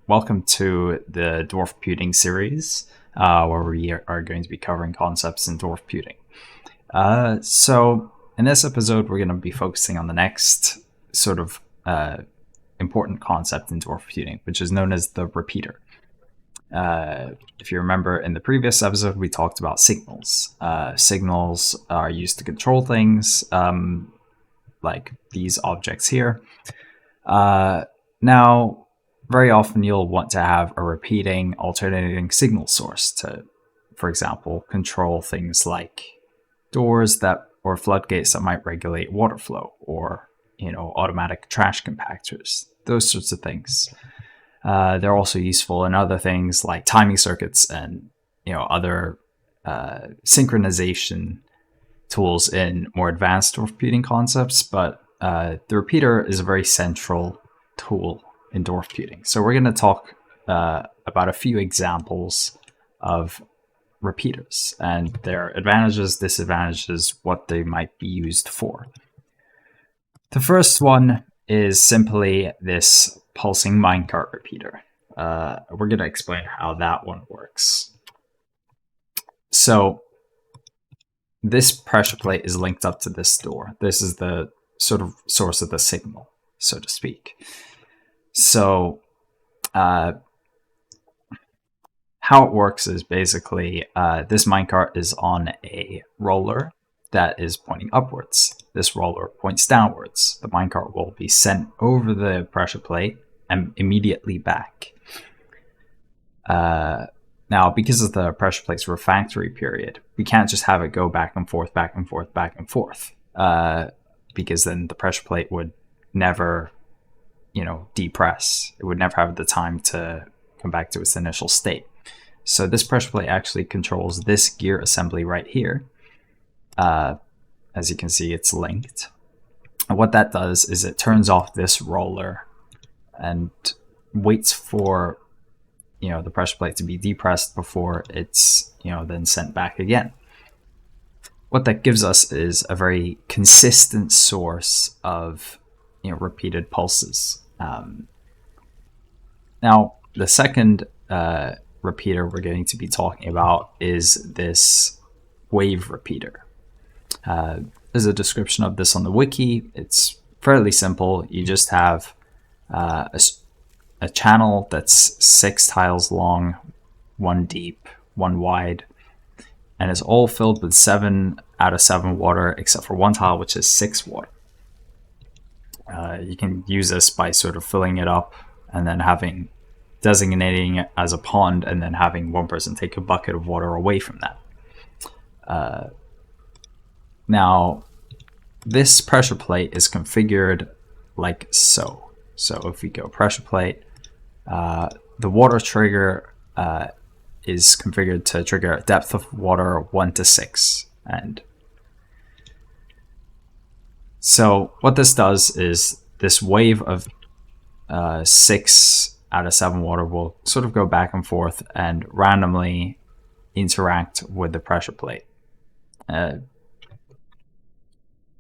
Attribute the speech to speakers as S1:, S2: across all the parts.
S1: welcome to the Dwarfputing series, where we are going to be covering concepts in Dwarfputing. So, in this episode, we're going to be focusing on the next sort of important concept in Dwarfputing, which is known as the repeater. If you remember, in the previous episode, we talked about signals. Signals are used to control things, like these objects here. Now, very often you'll want to have a repeating, alternating signal source to, for example, control things like doors or floodgates that might regulate water flow, or automatic trash compactors, those sorts of things. They're also useful in other things like timing circuits and other synchronization tools in more advanced dwarf concepts, but the repeater is a very central tool in dwarf. So we're going to talk about a few examples of repeaters and their advantages, disadvantages, what they might be used for. The first one is simply this pulsing minecart repeater. We're going to explain how that one works. So this pressure plate is linked up to this door. This is the sort of source of the signal, so to speak. So how it works is basically this minecart is on a roller that is pointing upwards. This roller points downwards. The minecart will be sent over the pressure plate and immediately back. Now, because of the pressure plate's refractory period, we can't just have it go back and forth, back and forth, back and forth, because then the pressure plate would never, depress. It would never have the time to come back to its initial state. So this pressure plate actually controls this gear assembly right here. As you can see, it's linked. And what that does is it turns off this roller and waits for the pressure plate to be depressed before it's then sent back again. What that gives us is a very consistent source of repeated pulses. Now, the second repeater we're going to be talking about is this wave repeater. There's a description of this on the wiki. It's fairly simple. You just have a channel that's 6 tiles long, 1 deep, 1 wide, and it's all filled with 7 out of 7 water, except for 1 tile, which is 6 water. You can use this by sort of filling it up and then designating it as a pond, and then having one person take a bucket of water away from that. Now, this pressure plate is configured like so. So if we go pressure plate, the water trigger is configured to trigger a depth of water 1 to 6. And so what this does is this wave of 6 out of 7 water will sort of go back and forth and randomly interact with the pressure plate.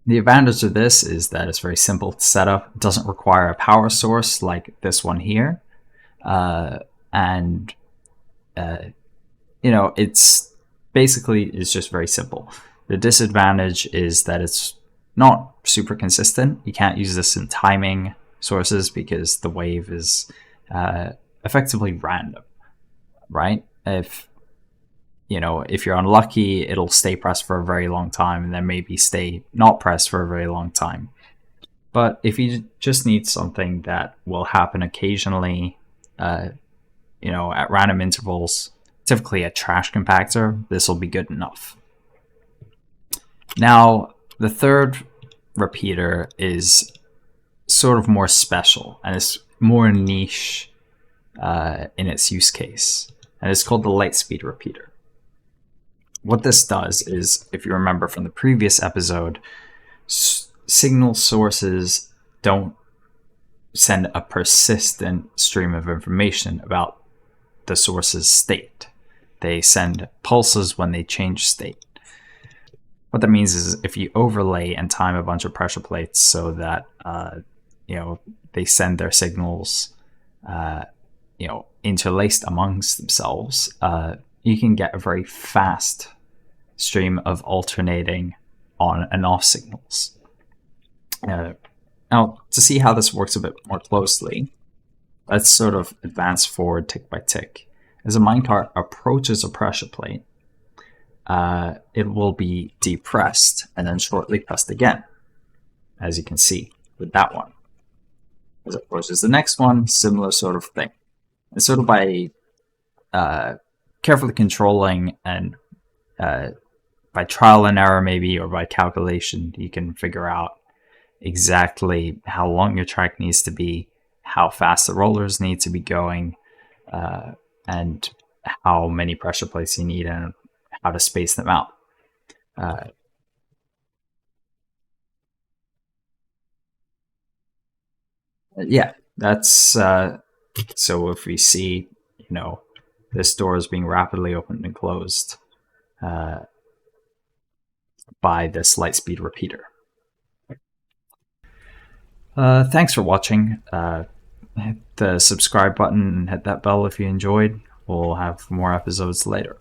S1: The advantage of this is that it's very simple to set up. It doesn't require a power source like this one here. It's just very simple. The disadvantage is that it's not super consistent. You can't use this in timing sources because the wave is effectively random, right? If you're unlucky, it'll stay pressed for a very long time and then maybe stay not pressed for a very long time. But if you just need something that will happen occasionally, at random intervals, typically a trash compactor, this will be good enough. Now, the third repeater is sort of more special and it's more niche in its use case, and it's called the lightspeed repeater. What this does is, if you remember from the previous episode, signal sources don't send a persistent stream of information about the source's state. They send pulses when they change state. What that means is if you overlay and time a bunch of pressure plates so that they send their signals interlaced amongst themselves, you can get a very fast stream of alternating on and off signals. Now, to see how this works a bit more closely, let's sort of advance forward tick by tick. As a minecart approaches a pressure plate, it will be depressed and then shortly pressed again, as you can see with that one. As it approaches the next one, similar sort of thing. And sort of by carefully controlling and by trial and error maybe, or by calculation, you can figure out exactly how long your track needs to be, how fast the rollers need to be going, and how many pressure plates you need and how to space them out. Yeah, that's so if we see, this door is being rapidly opened and closed by this lightspeed repeater. Thanks for watching. Hit the subscribe button and hit that bell if you enjoyed. We'll have more episodes later.